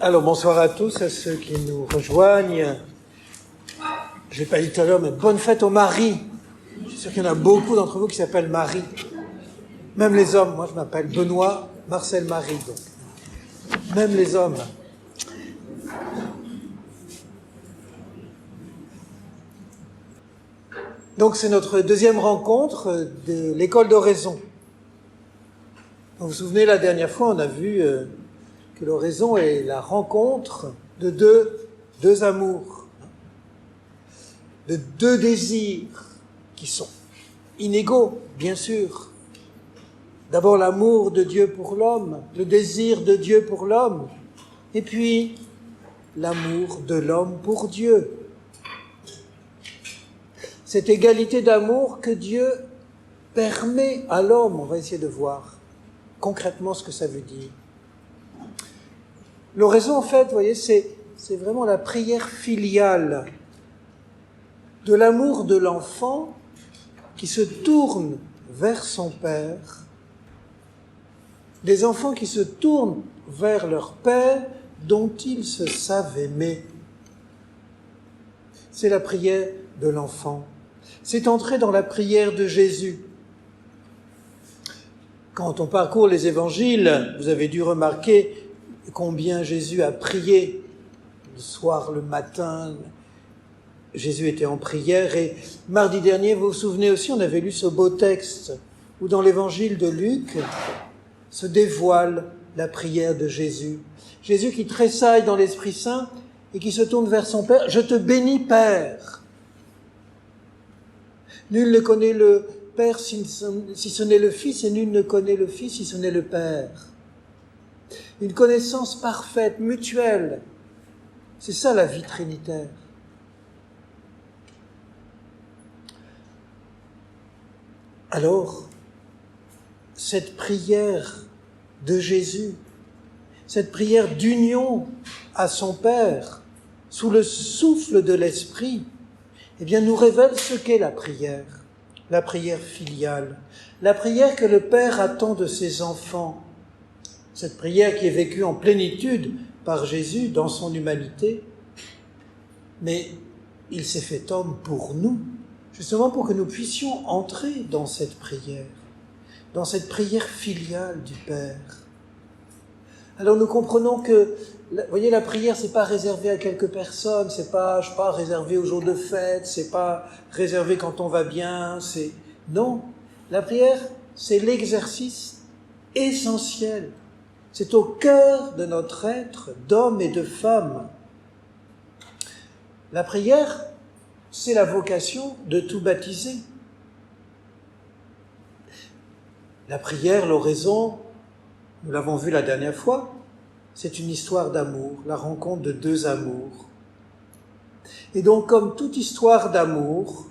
Alors bonsoir à tous, à ceux qui nous rejoignent. Je l'ai pas dit tout à l'heure, mais bonne fête aux maris. Je suis sûr qu'il y en a beaucoup d'entre vous qui s'appellent Marie. Même les hommes, moi je m'appelle Benoît Marcel Marie, donc. Même les hommes. Donc c'est notre deuxième rencontre de l'école d'oraison. Vous vous souvenez, la dernière fois, on a vu que l'oraison est la rencontre de deux amours, de deux désirs qui sont inégaux, bien sûr. D'abord l'amour de Dieu pour l'homme, le désir de Dieu pour l'homme, et puis l'amour de l'homme pour Dieu. Cette égalité d'amour que Dieu permet à l'homme, on va essayer de voir concrètement ce que ça veut dire. L'oraison, en fait, vous voyez, c'est vraiment la prière filiale de l'amour de l'enfant qui se tourne vers son père, des enfants qui se tournent vers leur père dont ils se savent aimer. C'est la prière de l'enfant. C'est entrer dans la prière de Jésus. Quand on parcourt les évangiles, vous avez dû remarquer combien Jésus a prié. Le soir, le matin, Jésus était en prière. Et mardi dernier, vous vous souvenez aussi, on avait lu ce beau texte où dans l'évangile de Luc se dévoile la prière de Jésus. Jésus qui tressaille dans l'Esprit Saint et qui se tourne vers son Père. « Je te bénis, Père !» Nul ne connaît le Père si ce n'est le Fils, et nul ne connaît le Fils si ce n'est le Père. Une connaissance parfaite, mutuelle. C'est ça la vie trinitaire. Alors, cette prière de Jésus, cette prière d'union à son Père, sous le souffle de l'Esprit, eh bien, nous révèle ce qu'est la prière filiale, la prière que le Père attend de ses enfants. Cette prière qui est vécue en plénitude par Jésus dans son humanité, mais il s'est fait homme pour nous, justement pour que nous puissions entrer dans cette prière filiale du Père. Alors nous comprenons que, vous voyez, la prière, c'est pas réservé à quelques personnes, c'est pas, je sais pas, réservé aux jours de fête, c'est pas réservé quand on va bien, non. La prière, c'est l'exercice essentiel. C'est au cœur de notre être d'homme et de femme. La prière, c'est la vocation de tout baptisé. La prière, l'oraison, nous l'avons vu la dernière fois, c'est une histoire d'amour, la rencontre de deux amours. Et donc, comme toute histoire d'amour,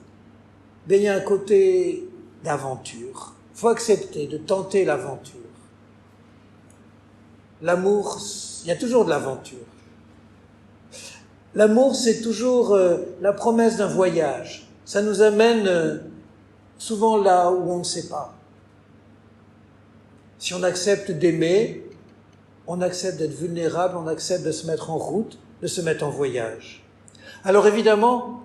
il y a un côté d'aventure. Il faut accepter de tenter l'aventure. L'amour, il y a toujours de l'aventure. L'amour, c'est toujours la promesse d'un voyage. Ça nous amène souvent là où on ne sait pas. Si on accepte d'aimer, on accepte d'être vulnérable, on accepte de se mettre en route, de se mettre en voyage. Alors évidemment,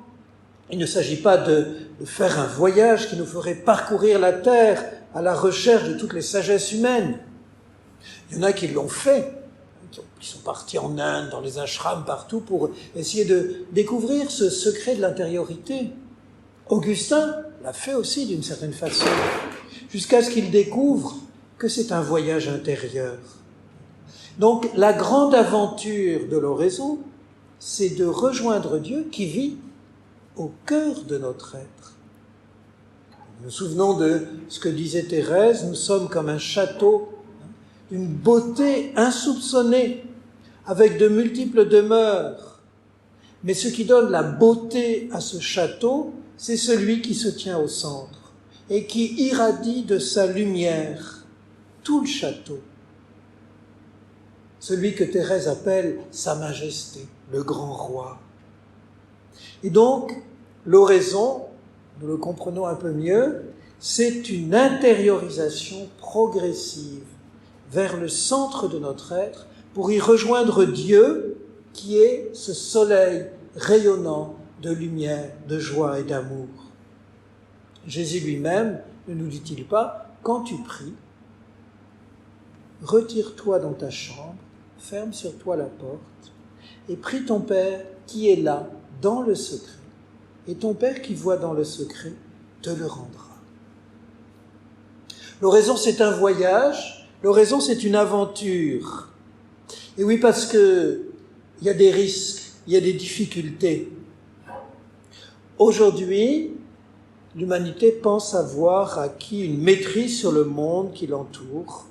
il ne s'agit pas de faire un voyage qui nous ferait parcourir la terre à la recherche de toutes les sagesses humaines. Il y en a qui l'ont fait, qui sont partis en Inde, dans les ashrams, partout, pour essayer de découvrir ce secret de l'intériorité. Augustin l'a fait aussi d'une certaine façon, jusqu'à ce qu'il découvre que c'est un voyage intérieur. Donc, la grande aventure de l'oraison, c'est de rejoindre Dieu qui vit au cœur de notre être. Nous nous souvenons de ce que disait Thérèse, nous sommes comme un château, d'une beauté insoupçonnée, avec de multiples demeures. Mais ce qui donne la beauté à ce château, c'est celui qui se tient au centre et qui irradie de sa lumière tout le château. Celui que Thérèse appelle Sa Majesté, le grand roi. Et donc, l'oraison, nous le comprenons un peu mieux, c'est une intériorisation progressive vers le centre de notre être pour y rejoindre Dieu qui est ce soleil rayonnant de lumière, de joie et d'amour. Jésus lui-même ne nous dit-il pas, quand tu pries, retire-toi dans ta chambre, ferme sur toi la porte et prie ton Père qui est là, dans le secret. Et ton Père qui voit dans le secret te le rendra. L'oraison, c'est un voyage, l'oraison, c'est une aventure. Et oui, parce que il y a des risques, il y a des difficultés. Aujourd'hui, l'humanité pense avoir acquis une maîtrise sur le monde qui l'entoure.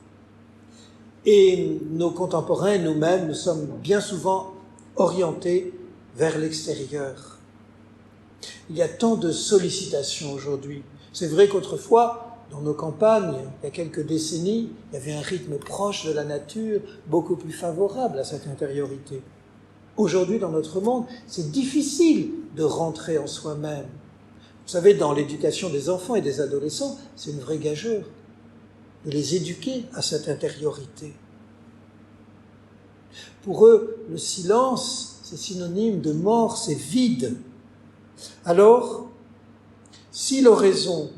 Et nos contemporains et nous-mêmes, nous sommes bien souvent orientés vers l'extérieur. Il y a tant de sollicitations aujourd'hui. C'est vrai qu'autrefois, dans nos campagnes, il y a quelques décennies, il y avait un rythme proche de la nature, beaucoup plus favorable à cette intériorité. Aujourd'hui, dans notre monde, c'est difficile de rentrer en soi-même. Vous savez, dans l'éducation des enfants et des adolescents, c'est une vraie gageure de les éduquer à cette intériorité. Pour eux, le silence, c'est synonyme de mort, c'est vide. Alors, si l'oraison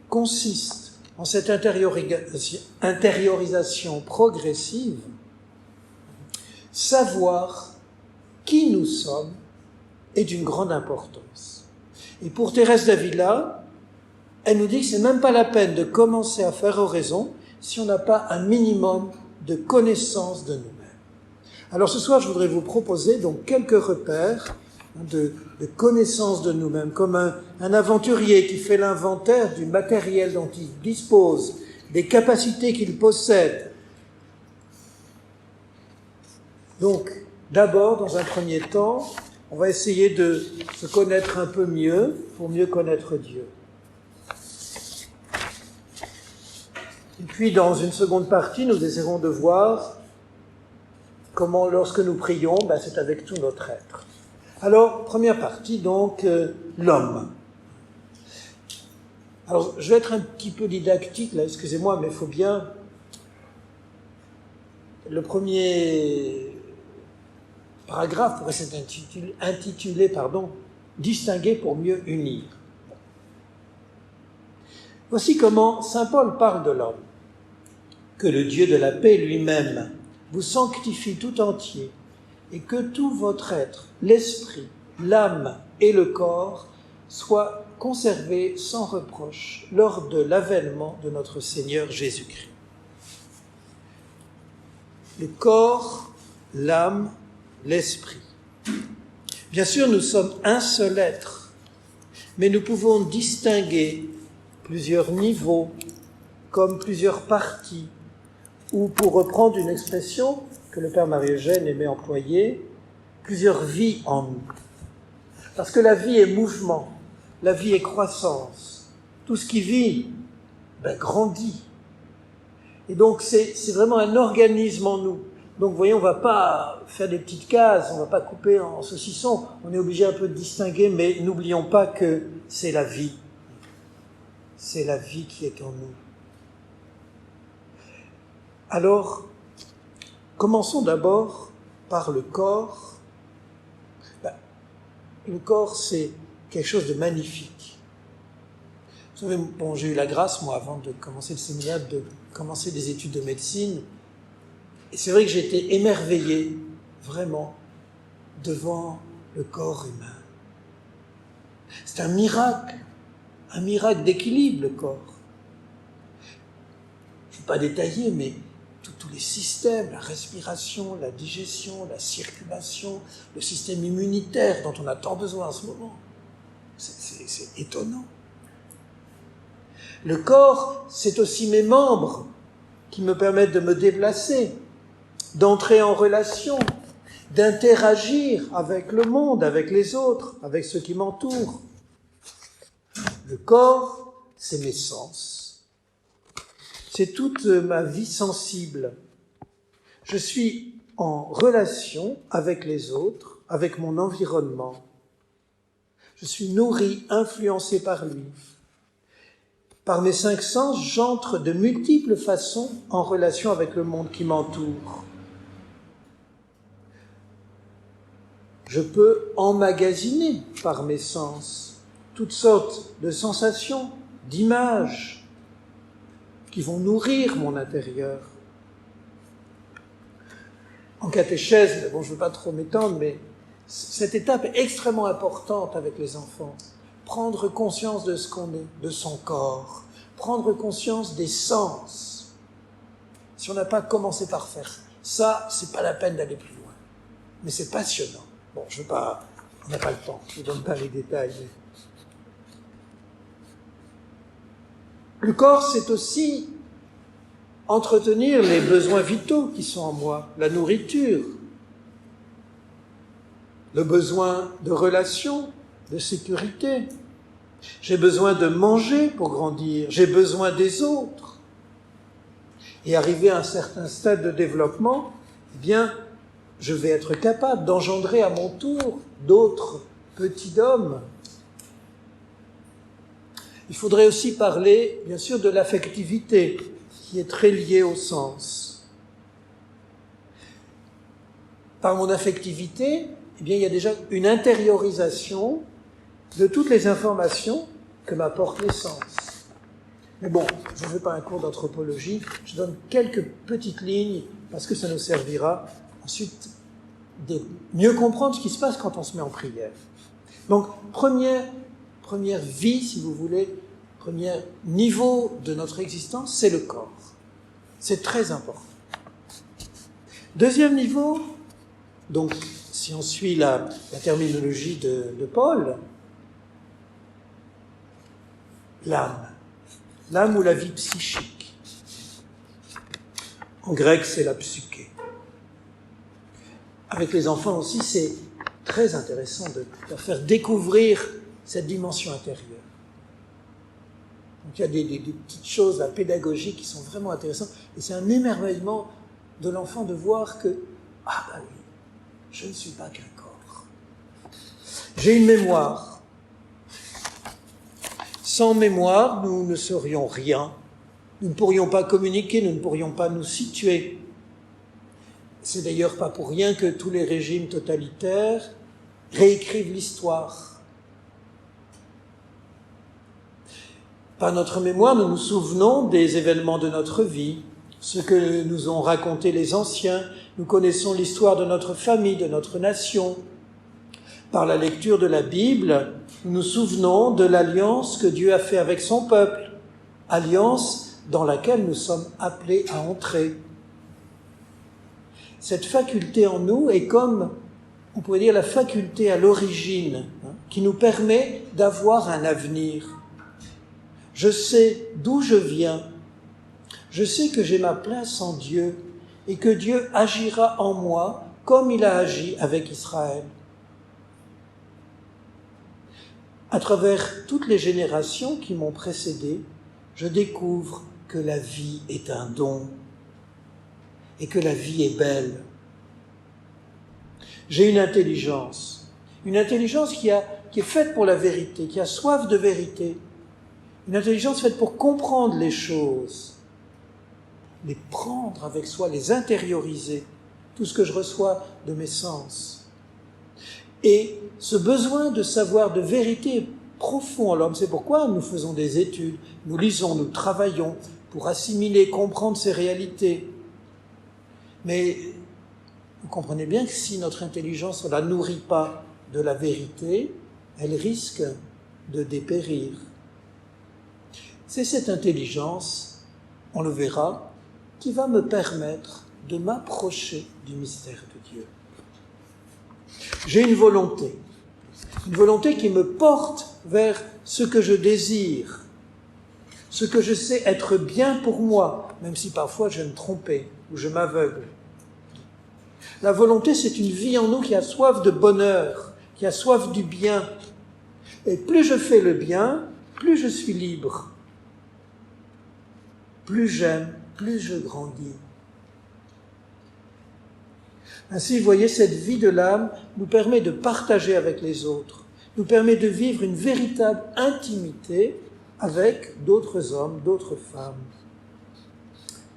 consiste en cette intériorisation progressive, savoir qui nous sommes est d'une grande importance. Et pour Thérèse d'Avila, elle nous dit que c'est même pas la peine de commencer à faire oraison si on n'a pas un minimum de connaissance de nous-mêmes. Alors ce soir, je voudrais vous proposer donc quelques repères de connaissance de nous-mêmes, comme un aventurier qui fait l'inventaire du matériel dont il dispose, des capacités qu'il possède. Donc, d'abord, dans un premier temps, on va essayer de se connaître un peu mieux pour mieux connaître Dieu. Et puis, dans une seconde partie, nous essaierons de voir comment, lorsque nous prions, c'est avec tout notre être. Alors, première partie, donc, l'homme. Alors, je vais être un petit peu didactique, là, excusez-moi, mais il faut bien... Le premier paragraphe pourrait s'être intitulé, distinguer pour mieux unir. Voici comment saint Paul parle de l'homme. Que le Dieu de la paix lui-même vous sanctifie tout entier, et que tout votre être, l'esprit, l'âme et le corps, soient conservés sans reproche lors de l'avènement de notre Seigneur Jésus-Christ. Le corps, l'âme, l'esprit. Bien sûr, nous sommes un seul être, mais nous pouvons distinguer plusieurs niveaux, comme plusieurs parties, ou pour reprendre une expression que le Père Marie-Eugène aimait employer, plusieurs vies en nous. Parce que la vie est mouvement, la vie est croissance. Tout ce qui vit, grandit. Et donc c'est vraiment un organisme en nous. Donc vous voyez, on ne va pas faire des petites cases, on ne va pas couper en saucisson, on est obligé un peu de distinguer, mais n'oublions pas que c'est la vie. C'est la vie qui est en nous. Alors, commençons d'abord par le corps. Le corps, c'est quelque chose de magnifique. Vous savez, j'ai eu la grâce, moi, avant de commencer le séminaire, de commencer des études de médecine. Et c'est vrai que j'ai été émerveillé, vraiment, devant le corps humain. C'est un miracle d'équilibre, le corps. Je ne vais pas détailler, mais tous les systèmes, la respiration, la digestion, la circulation, le système immunitaire dont on a tant besoin en ce moment. C'est étonnant. Le corps, c'est aussi mes membres qui me permettent de me déplacer, d'entrer en relation, d'interagir avec le monde, avec les autres, avec ceux qui m'entourent. Le corps, c'est mes sens. C'est toute ma vie sensible. Je suis en relation avec les autres, avec mon environnement. Je suis nourri, influencé par lui. Par mes 5 sens, j'entre de multiples façons en relation avec le monde qui m'entoure. je peux emmagasiner par mes sens toutes sortes de sensations, d'images qui vont nourrir mon intérieur. En catéchèse, bon, je ne veux pas trop m'étendre, mais cette étape est extrêmement importante avec les enfants. Prendre conscience de ce qu'on est, de son corps, prendre conscience des sens. Si on n'a pas commencé par faire ça, c'est pas la peine d'aller plus loin. Mais c'est passionnant. Bon, on n'a pas le temps, je ne vous donne pas les détails. Mais... Le corps, c'est aussi entretenir les besoins vitaux qui sont en moi, la nourriture, le besoin de relations, de sécurité. J'ai besoin de manger pour grandir, j'ai besoin des autres. Et arrivé à un certain stade de développement, eh bien, je vais être capable d'engendrer à mon tour d'autres petits hommes. Il faudrait aussi parler, bien sûr, de l'affectivité, qui est très liée au sens. Par mon affectivité, eh bien, il y a déjà une intériorisation de toutes les informations que m'apportent les sens. Mais bon, je ne fais pas un cours d'anthropologie, je donne quelques petites lignes parce que ça nous servira ensuite de mieux comprendre ce qui se passe quand on se met en prière. Donc, première vie, si vous voulez, premier niveau de notre existence, c'est le corps. C'est très important. Deuxième niveau, donc, si on suit la terminologie de Paul, l'âme. L'âme ou la vie psychique. En grec, c'est la psyché. Avec les enfants aussi, c'est très intéressant de leur faire découvrir cette dimension intérieure. Donc il y a des petites choses, la pédagogie, qui sont vraiment intéressantes. Et c'est un émerveillement de l'enfant de voir que, ah ben oui, je ne suis pas qu'un corps. J'ai une mémoire. Sans mémoire, nous ne serions rien. Nous ne pourrions pas communiquer, nous ne pourrions pas nous situer. C'est d'ailleurs pas pour rien que tous les régimes totalitaires réécrivent l'histoire. Par notre mémoire, nous nous souvenons des événements de notre vie, ce que nous ont raconté les anciens. Nous connaissons l'histoire de notre famille, de notre nation. Par la lecture de la Bible, nous nous souvenons de l'alliance que Dieu a faite avec son peuple, alliance dans laquelle nous sommes appelés à entrer. Cette faculté en nous est comme, on pourrait dire, la faculté à l'origine, qui nous permet d'avoir un avenir. Je sais d'où je viens, je sais que j'ai ma place en Dieu et que Dieu agira en moi comme il a agi avec Israël. À travers toutes les générations qui m'ont précédé, je découvre que la vie est un don et que la vie est belle. J'ai une intelligence qui est faite pour la vérité, qui a soif de vérité, une intelligence faite pour comprendre les choses, les prendre avec soi, les intérioriser, tout ce que je reçois de mes sens. Et ce besoin de savoir de vérité est profond en l'homme. C'est pourquoi nous faisons des études, nous lisons, nous travaillons pour assimiler, comprendre ces réalités. Mais vous comprenez bien que si notre intelligence ne la nourrit pas de la vérité, elle risque de dépérir. C'est cette intelligence, on le verra, qui va me permettre de m'approcher du mystère de Dieu. J'ai une volonté qui me porte vers ce que je désire, ce que je sais être bien pour moi, même si parfois je me trompais ou je m'aveugle. La volonté, c'est une vie en nous qui a soif de bonheur, qui a soif du bien. Et plus je fais le bien, plus je suis libre. Plus j'aime, plus je grandis. Ainsi, vous voyez, cette vie de l'âme nous permet de partager avec les autres, nous permet de vivre une véritable intimité avec d'autres hommes, d'autres femmes.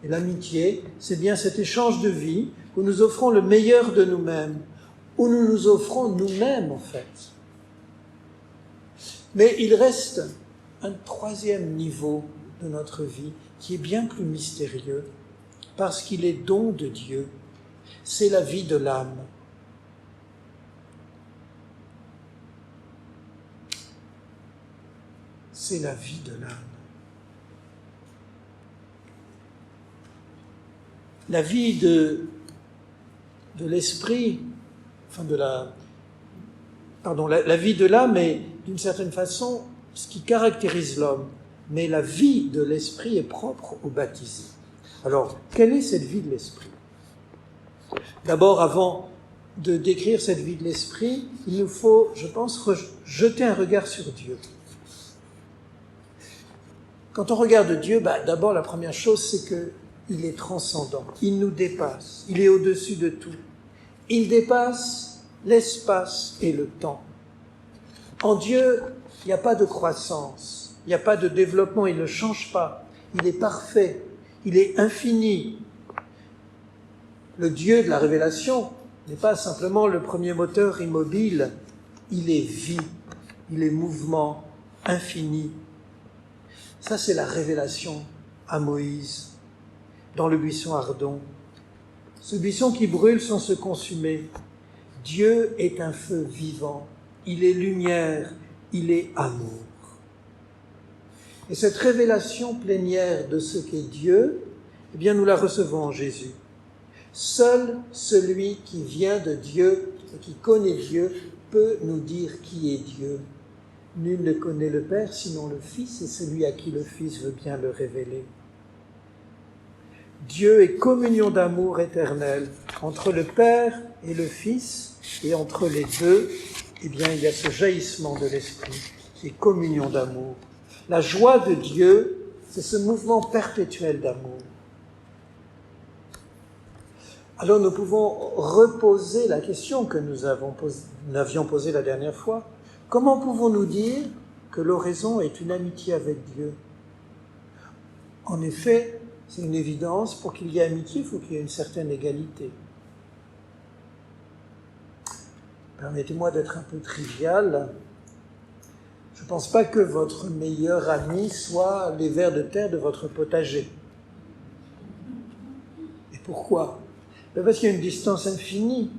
Et l'amitié, c'est bien cet échange de vie où nous offrons le meilleur de nous-mêmes. où nous nous offrons nous-mêmes en fait. Mais il reste un troisième niveau de notre vie qui est bien plus mystérieux parce qu'il est don de Dieu. C'est la vie de l'âme. C'est la vie de l'âme. La vie de l'esprit, la vie de l'âme est d'une certaine façon ce qui caractérise l'homme, mais la vie de l'esprit est propre aux baptisés. Alors, quelle est cette vie de l'esprit ? D'abord, avant de décrire cette vie de l'esprit, il nous faut, je pense, jeter un regard sur Dieu. Quand on regarde Dieu, d'abord la première chose, c'est qu'il est transcendant, il nous dépasse, il est au-dessus de tout. Il dépasse l'espace et le temps. En Dieu, il n'y a pas de croissance, il n'y a pas de développement, il ne change pas, il est parfait, il est infini. Le Dieu de la révélation n'est pas simplement le premier moteur immobile, il est vie, il est mouvement infini. Ça, c'est la révélation à Moïse, dans le buisson ardent. Ce buisson qui brûle sans se consumer. Dieu est un feu vivant, il est lumière, il est amour. Et cette révélation plénière de ce qu'est Dieu, eh bien, nous la recevons en Jésus. Seul celui qui vient de Dieu et qui connaît Dieu peut nous dire qui est Dieu. Nul ne connaît le Père sinon le Fils et celui à qui le Fils veut bien le révéler. Dieu est communion d'amour éternel entre le Père et le Fils, et entre les deux, eh bien, il y a ce jaillissement de l'Esprit, qui est communion d'amour. La joie de Dieu, c'est ce mouvement perpétuel d'amour. Alors nous pouvons reposer la question que nous avions posée la dernière fois. Comment pouvons-nous dire que l'oraison est une amitié avec Dieu ? En effet, c'est une évidence, pour qu'il y ait amitié, il faut qu'il y ait une certaine égalité. Permettez-moi d'être un peu trivial. Je ne pense pas que votre meilleur ami soit les vers de terre de votre potager. Et pourquoi ? Parce qu'il y a une distance infinie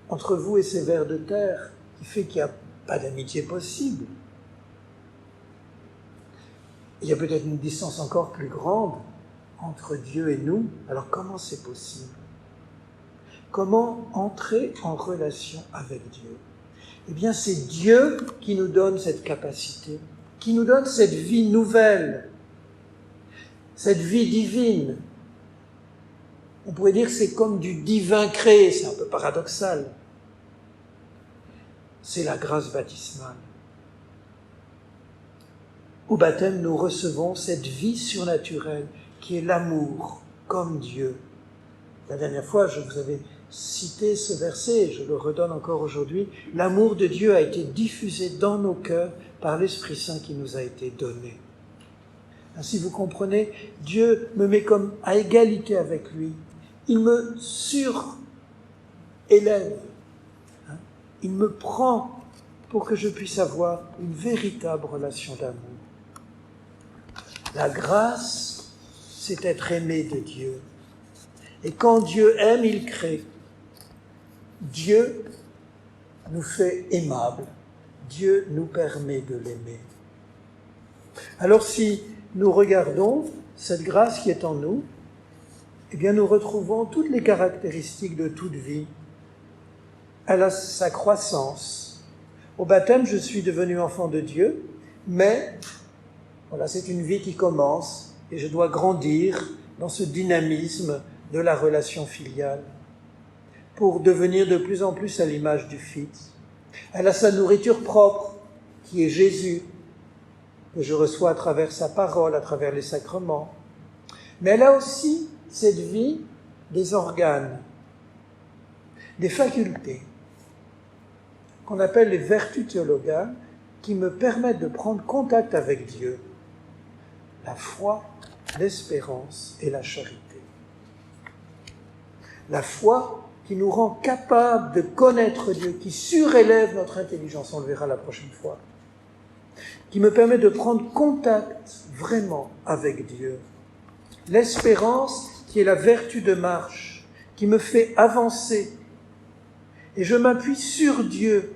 entre vous et ces vers de terre qui fait qu'il n'y a pas d'amitié possible. Il y a peut-être une distance encore plus grande entre Dieu et nous. Alors comment c'est possible ? Comment entrer en relation avec Dieu ? Eh bien, c'est Dieu qui nous donne cette capacité, qui nous donne cette vie nouvelle, cette vie divine. On pourrait dire que c'est comme du divin créé, c'est un peu paradoxal. C'est la grâce baptismale. Au baptême, nous recevons cette vie surnaturelle qui est l'amour, comme Dieu. La dernière fois, je vous avais cité ce verset, et je le redonne encore aujourd'hui. L'amour de Dieu a été diffusé dans nos cœurs par l'Esprit Saint qui nous a été donné. Ainsi, vous comprenez, Dieu me met comme à égalité avec lui. Il me surélève. Il me prend pour que je puisse avoir une véritable relation d'amour. La grâce, c'est être aimé de Dieu. Et quand Dieu aime, il crée. Dieu nous fait aimables. Dieu nous permet de l'aimer. Alors si nous regardons cette grâce qui est en nous, eh bien nous retrouvons toutes les caractéristiques de toute vie. Elle a sa croissance. Au baptême, je suis devenu enfant de Dieu, mais voilà, c'est une vie qui commence et je dois grandir dans ce dynamisme de la relation filiale pour devenir de plus en plus à l'image du Fils. Elle a sa nourriture propre, qui est Jésus, que je reçois à travers sa parole, à travers les sacrements. Mais elle a aussi cette vie des organes, des facultés, qu'on appelle les vertus théologales, qui me permettent de prendre contact avec Dieu. La foi, l'espérance et la charité. La foi qui nous rend capables de connaître Dieu, qui surélève notre intelligence, on le verra la prochaine fois, qui me permet de prendre contact vraiment avec Dieu. L'espérance qui est la vertu de marche, qui me fait avancer. Et je m'appuie sur Dieu,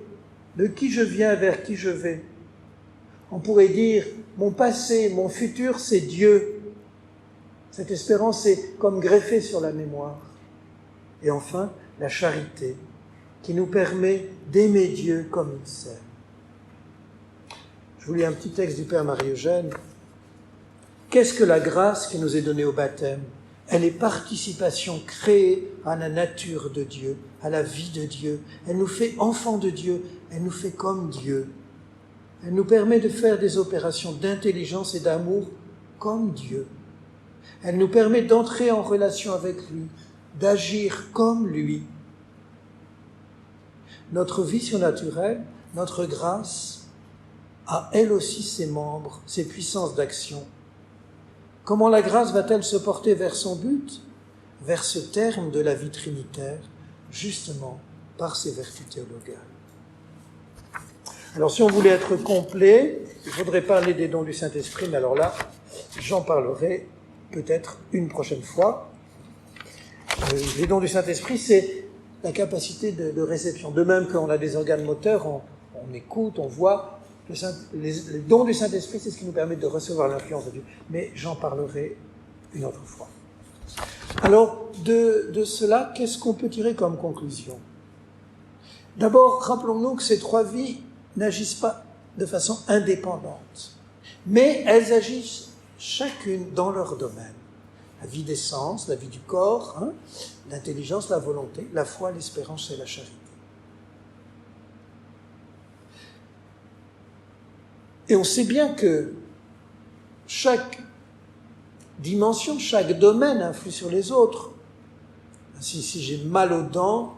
de qui je viens, vers qui je vais. On pourrait dire, mon passé, mon futur, c'est Dieu. Cette espérance est comme greffée sur la mémoire. Et enfin, la charité, qui nous permet d'aimer Dieu comme il s'aime. Je vous lis un petit texte du Père Marie-Eugène. Qu'est-ce que la grâce qui nous est donnée au baptême ? Elle est participation créée à la nature de Dieu, à la vie de Dieu. Elle nous fait enfants de Dieu, elle nous fait comme Dieu. Elle nous permet de faire des opérations d'intelligence et d'amour comme Dieu. Elle nous permet d'entrer en relation avec lui, d'agir comme lui. Notre vie surnaturelle, notre grâce, a elle aussi ses membres, ses puissances d'action. Comment la grâce va-t-elle se porter vers son but, vers ce terme de la vie trinitaire, justement par ses vertus théologales? Alors si on voulait être complet, il faudrait parler des dons du Saint-Esprit, mais alors là, j'en parlerai peut-être une prochaine fois. Les dons du Saint-Esprit, c'est la capacité de réception. De même qu'on a des organes moteurs, on écoute, on voit. Les dons du Saint-Esprit, c'est ce qui nous permet de recevoir l'influence de Dieu. Mais j'en parlerai une autre fois. Alors, de cela, qu'est-ce qu'on peut tirer comme conclusion ? D'abord, rappelons-nous que ces trois vies n'agissent pas de façon indépendante, mais elles agissent chacune dans leur domaine. La vie des sens, la vie du corps, l'intelligence, la volonté, la foi, l'espérance et la charité. Et on sait bien que chaque dimension, chaque domaine influe sur les autres. Si j'ai mal aux dents,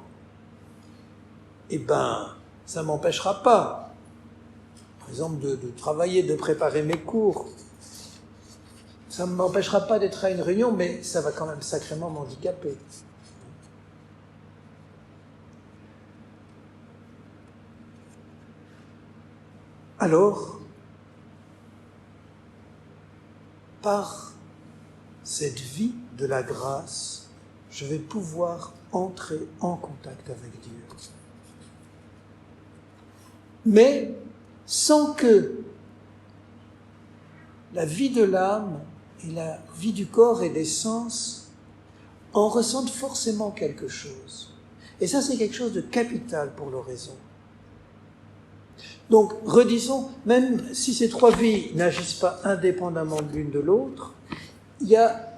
ça ne m'empêchera pas, par exemple, de travailler, de préparer mes cours. Ça ne m'empêchera pas d'être à une réunion, mais ça va quand même sacrément m'handicaper. Alors, par cette vie de la grâce, je vais pouvoir entrer en contact avec Dieu. Mais sans que la vie de l'âme et la vie du corps et des sens en ressentent forcément quelque chose. Et ça, c'est quelque chose de capital pour l'oraison. Donc, redisons, même si ces trois vies n'agissent pas indépendamment de l'une de l'autre, il y a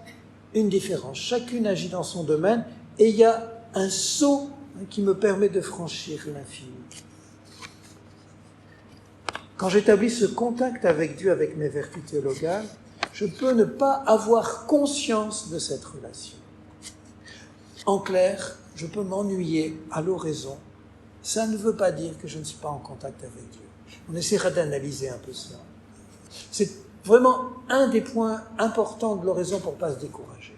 une différence. Chacune agit dans son domaine et il y a un saut qui me permet de franchir l'infini. Quand j'établis ce contact avec Dieu, avec mes vertus théologales, je peux ne pas avoir conscience de cette relation. En clair, je peux m'ennuyer à l'oraison. Ça ne veut pas dire que je ne suis pas en contact avec Dieu. On essaiera d'analyser un peu cela. C'est vraiment un des points importants de l'oraison pour ne pas se décourager.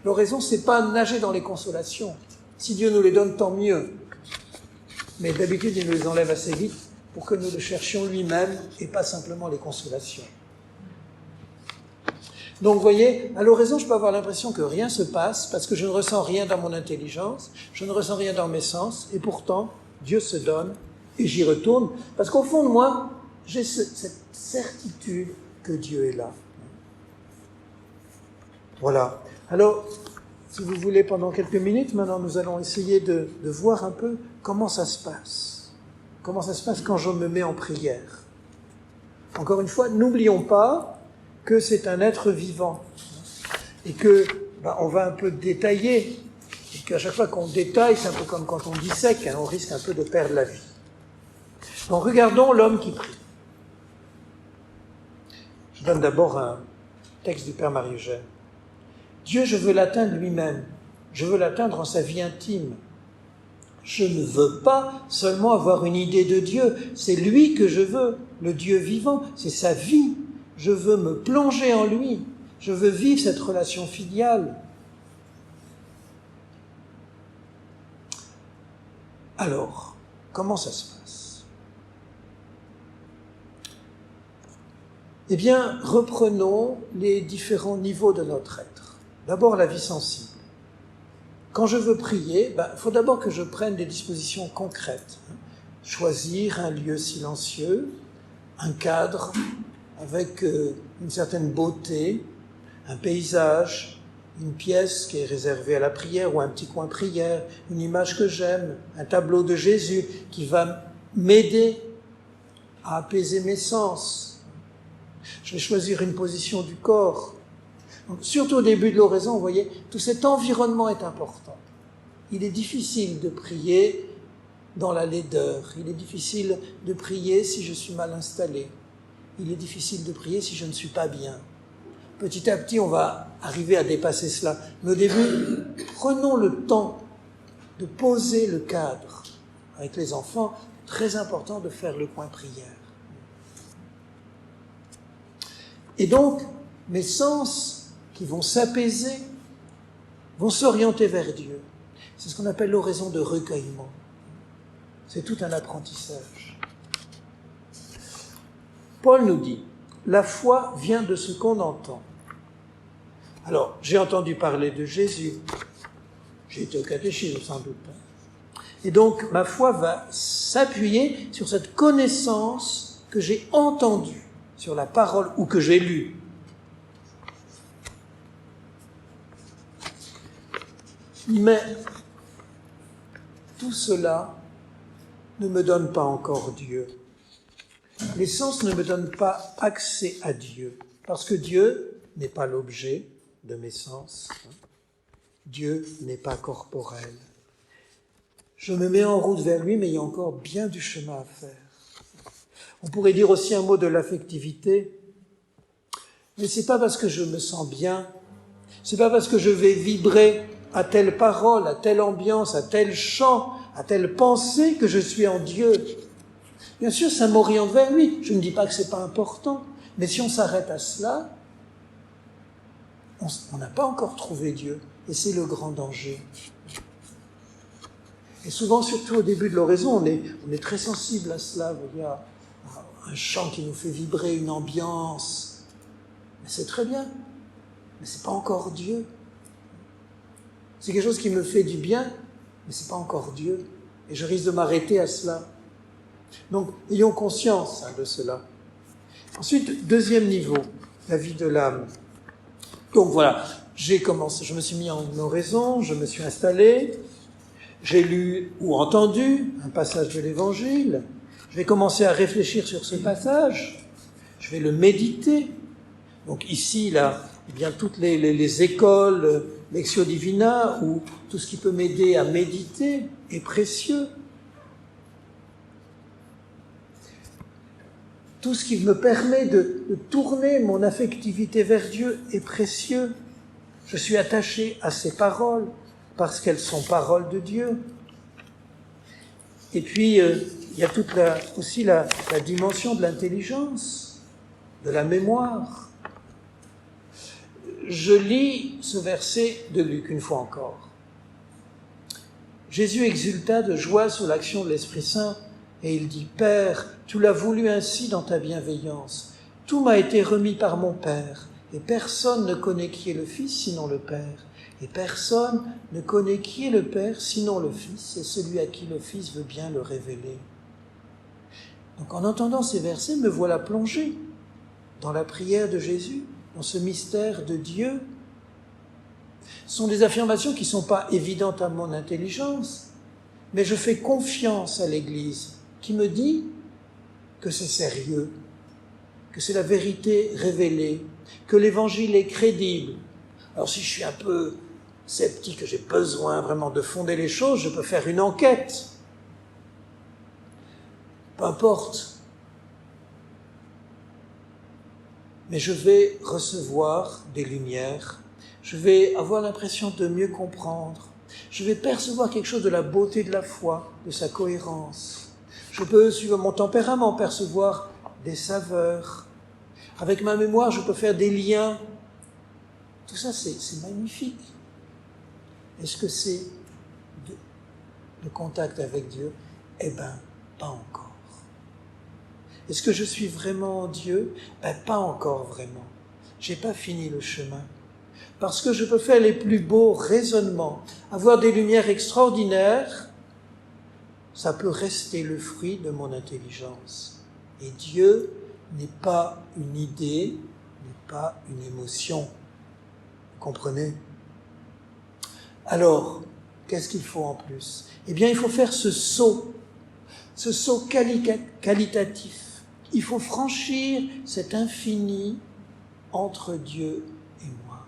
L'oraison, c'est pas nager dans les consolations. Si Dieu nous les donne, tant mieux. Mais d'habitude, il nous les enlève assez vite pour que nous le cherchions lui-même et pas simplement les consolations. Donc, vous voyez, à l'oraison, je peux avoir l'impression que rien se passe parce que je ne ressens rien dans mon intelligence, je ne ressens rien dans mes sens, et pourtant, Dieu se donne et j'y retourne parce qu'au fond de moi, j'ai cette certitude que Dieu est là. Voilà. Alors, si vous voulez, pendant quelques minutes, maintenant, nous allons essayer de voir un peu comment ça se passe. Comment ça se passe quand je me mets en prière. Encore une fois, n'oublions pas que c'est un être vivant et que on va un peu détailler et qu'à chaque fois qu'on détaille, c'est un peu comme quand on dissèque, on risque un peu de perdre la vie. Donc regardons l'homme qui prie. Je donne d'abord un texte du Père Marie-Eugène. Dieu, je veux l'atteindre lui-même, je veux l'atteindre en sa vie intime. Je ne veux pas seulement avoir une idée de Dieu, c'est lui que je veux, le Dieu vivant, c'est sa vie. Je veux me plonger en lui, je veux vivre cette relation filiale. Alors, comment ça se passe? Eh bien, reprenons les différents niveaux de notre être. D'abord, la vie sensible. Quand je veux prier, il faut d'abord que je prenne des dispositions concrètes. Choisir un lieu silencieux, un cadre avec une certaine beauté, un paysage, une pièce qui est réservée à la prière ou un petit coin prière, une image que j'aime, un tableau de Jésus qui va m'aider à apaiser mes sens. Je vais choisir une position du corps. Donc, surtout au début de l'oraison, vous voyez, tout cet environnement est important. Il est difficile de prier dans la laideur. Il est difficile de prier si je suis mal installé. Il est difficile de prier si je ne suis pas bien. Petit à petit, on va arriver à dépasser cela. Mais au début, prenons le temps de poser le cadre. Avec les enfants, très important de faire le coin prière. Et donc, mes sens qui vont s'apaiser, vont s'orienter vers Dieu. C'est ce qu'on appelle l'oraison de recueillement. C'est tout un apprentissage. Paul nous dit, la foi vient de ce qu'on entend. Alors, j'ai entendu parler de Jésus. J'ai été au catéchisme, sans doute. Et donc, ma foi va s'appuyer sur cette connaissance que j'ai entendue, sur la parole ou que j'ai lue. Mais tout cela ne me donne pas encore Dieu. Les sens ne me donnent pas accès à Dieu, parce que Dieu n'est pas l'objet de mes sens. Dieu n'est pas corporel. Je me mets en route vers lui, mais il y a encore bien du chemin à faire. On pourrait dire aussi un mot de l'affectivité, mais c'est pas parce que je me sens bien, c'est pas parce que je vais vibrer à telle parole, à telle ambiance, à tel chant, à telle pensée que je suis en Dieu. Bien sûr, ça m'oriente vers lui. Je ne dis pas que c'est pas important, mais si on s'arrête à cela, on n'a pas encore trouvé Dieu, et c'est le grand danger. Et souvent, surtout au début de l'oraison, on est très sensible à cela. Vous voyez, à un chant qui nous fait vibrer, une ambiance. Mais c'est très bien, mais c'est pas encore Dieu. C'est quelque chose qui me fait du bien, mais c'est pas encore Dieu. Et je risque de m'arrêter à cela. Donc, ayons conscience de cela. Ensuite, deuxième niveau, la vie de l'âme. Donc voilà, j'ai commencé, je me suis mis en oraison, je me suis installé, j'ai lu ou entendu un passage de l'Évangile, je vais commencer à réfléchir sur ce passage, je vais le méditer. Donc ici, là, eh bien, toutes les écoles, Lectio Divina, ou tout ce qui peut m'aider à méditer est précieux. Tout ce qui me permet de tourner mon affectivité vers Dieu est précieux. Je suis attaché à ces paroles parce qu'elles sont paroles de Dieu. Et puis, il y a aussi la dimension de l'intelligence, de la mémoire. Je lis ce verset de Luc une fois encore. Jésus exulta de joie sous l'action de l'Esprit Saint et il dit « Père, tu l'as voulu ainsi dans ta bienveillance. Tout m'a été remis par mon Père et personne ne connaît qui est le Fils sinon le Père. Et personne ne connaît qui est le Père sinon le Fils et celui à qui le Fils veut bien le révéler. » Donc en entendant ces versets, me voilà plongé dans la prière de Jésus, dans ce mystère de Dieu. Ce sont des affirmations qui ne sont pas évidentes à mon intelligence, mais je fais confiance à l'Église qui me dit que c'est sérieux, que c'est la vérité révélée, que l'Évangile est crédible. Alors si je suis un peu sceptique, que j'ai besoin vraiment de fonder les choses, je peux faire une enquête. Peu importe. Mais je vais recevoir des lumières, je vais avoir l'impression de mieux comprendre, je vais percevoir quelque chose de la beauté de la foi, de sa cohérence. Je peux, suivant mon tempérament, percevoir des saveurs. Avec ma mémoire, je peux faire des liens. Tout ça, c'est magnifique. Est-ce que c'est de contact avec Dieu? Eh bien, pas encore. Est-ce que je suis vraiment en Dieu? Pas encore vraiment. J'ai pas fini le chemin. Parce que je peux faire les plus beaux raisonnements, avoir des lumières extraordinaires, ça peut rester le fruit de mon intelligence. Et Dieu n'est pas une idée, n'est pas une émotion. Vous comprenez? Alors, qu'est-ce qu'il faut en plus? Eh bien, il faut faire ce saut qualitatif. Il faut franchir cet infini entre Dieu et moi.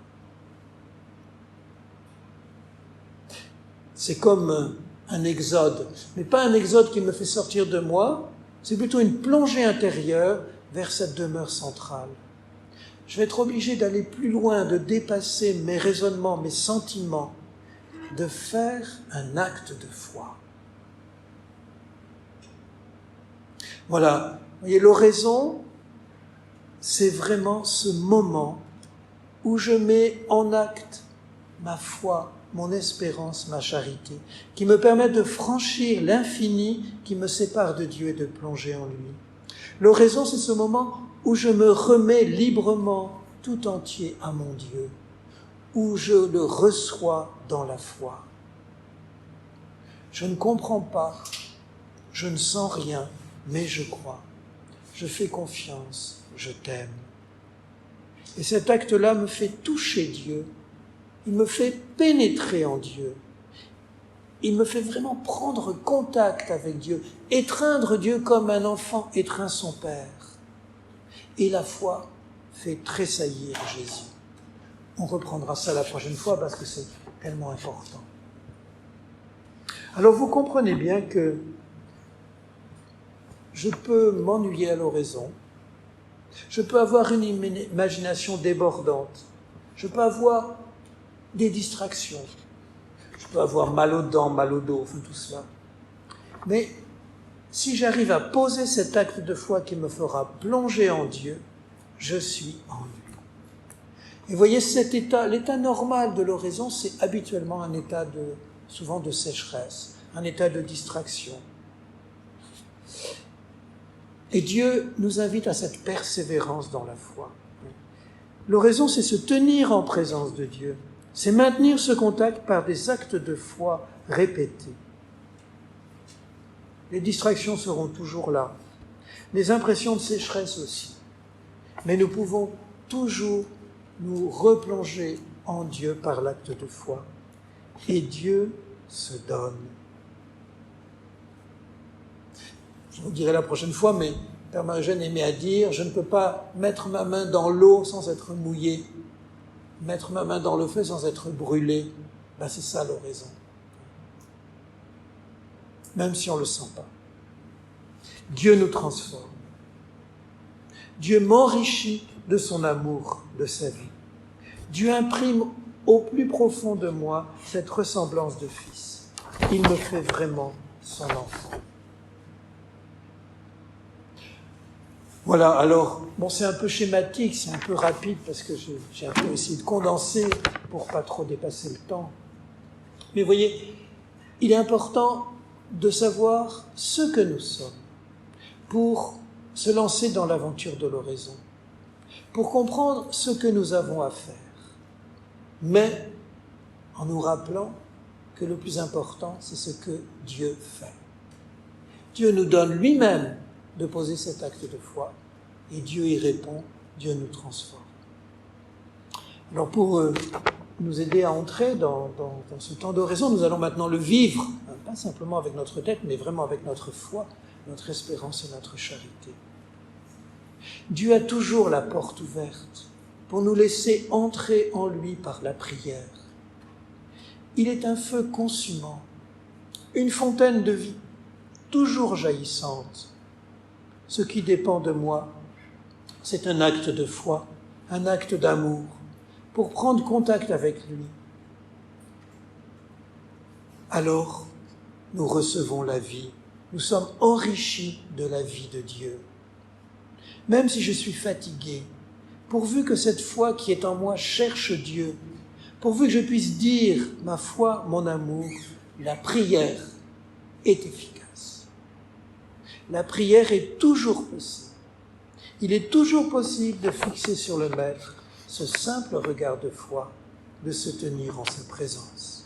C'est comme un exode, mais pas un exode qui me fait sortir de moi, c'est plutôt une plongée intérieure vers cette demeure centrale. Je vais être obligé d'aller plus loin, de dépasser mes raisonnements, mes sentiments, de faire un acte de foi. Voilà, vous voyez, l'oraison, c'est vraiment ce moment où je mets en acte ma foi, mon espérance, ma charité, qui me permettent de franchir l'infini qui me sépare de Dieu et de plonger en lui. L'oraison, c'est ce moment où je me remets librement, tout entier à mon Dieu, où je le reçois dans la foi. Je ne comprends pas, je ne sens rien, mais je crois. Je fais confiance, je t'aime. Et cet acte-là me fait toucher Dieu. Il me fait pénétrer en Dieu. Il me fait vraiment prendre contact avec Dieu, étreindre Dieu comme un enfant étreint son Père. Et la foi fait tressaillir Jésus. On reprendra ça la prochaine fois parce que c'est tellement important. Alors vous comprenez bien que je peux m'ennuyer à l'oraison, je peux avoir une imagination débordante, je peux avoir des distractions, je peux avoir mal aux dents, mal au dos, enfin tout cela. Mais si j'arrive à poser cet acte de foi qui me fera plonger en Dieu, je suis en lui. Et vous voyez, cet état, l'état normal de l'oraison, c'est habituellement un état souvent de sécheresse, un état de distraction. Et Dieu nous invite à cette persévérance dans la foi. L'oraison, c'est se tenir en présence de Dieu, c'est maintenir ce contact par des actes de foi répétés. Les distractions seront toujours là, les impressions de sécheresse aussi, mais nous pouvons toujours nous replonger en Dieu par l'acte de foi. Et Dieu se donne. Je vous dirai la prochaine fois, mais Père Marie-Eugène aimait à dire, je ne peux pas mettre ma main dans l'eau sans être mouillé, mettre ma main dans le feu sans être brûlé. Ben, c'est ça l'oraison. Même si on ne le sent pas. Dieu nous transforme. Dieu m'enrichit de son amour, de sa vie. Dieu imprime au plus profond de moi cette ressemblance de fils. Il me fait vraiment son enfant. Voilà, alors, bon, c'est un peu schématique, c'est un peu rapide parce que j'ai un peu essayé de condenser pour pas trop dépasser le temps. Mais vous voyez, il est important de savoir ce que nous sommes pour se lancer dans l'aventure de l'oraison, pour comprendre ce que nous avons à faire, mais en nous rappelant que le plus important, c'est ce que Dieu fait. Dieu nous donne lui-même de poser cet acte de foi, et Dieu y répond, Dieu nous transforme. Alors pour nous aider à entrer dans ce temps d'oraison, nous allons maintenant le vivre, pas simplement avec notre tête, mais vraiment avec notre foi, notre espérance et notre charité. Dieu a toujours la porte ouverte pour nous laisser entrer en lui par la prière. Il est un feu consumant, une fontaine de vie, toujours jaillissante. Ce qui dépend de moi, c'est un acte de foi, un acte d'amour, pour prendre contact avec lui. Alors, nous recevons la vie, nous sommes enrichis de la vie de Dieu. Même si je suis fatigué, pourvu que cette foi qui est en moi cherche Dieu, pourvu que je puisse dire ma foi, mon amour, la prière, est efficace. La prière est toujours possible. Il est toujours possible de fixer sur le Maître ce simple regard de foi, de se tenir en sa présence.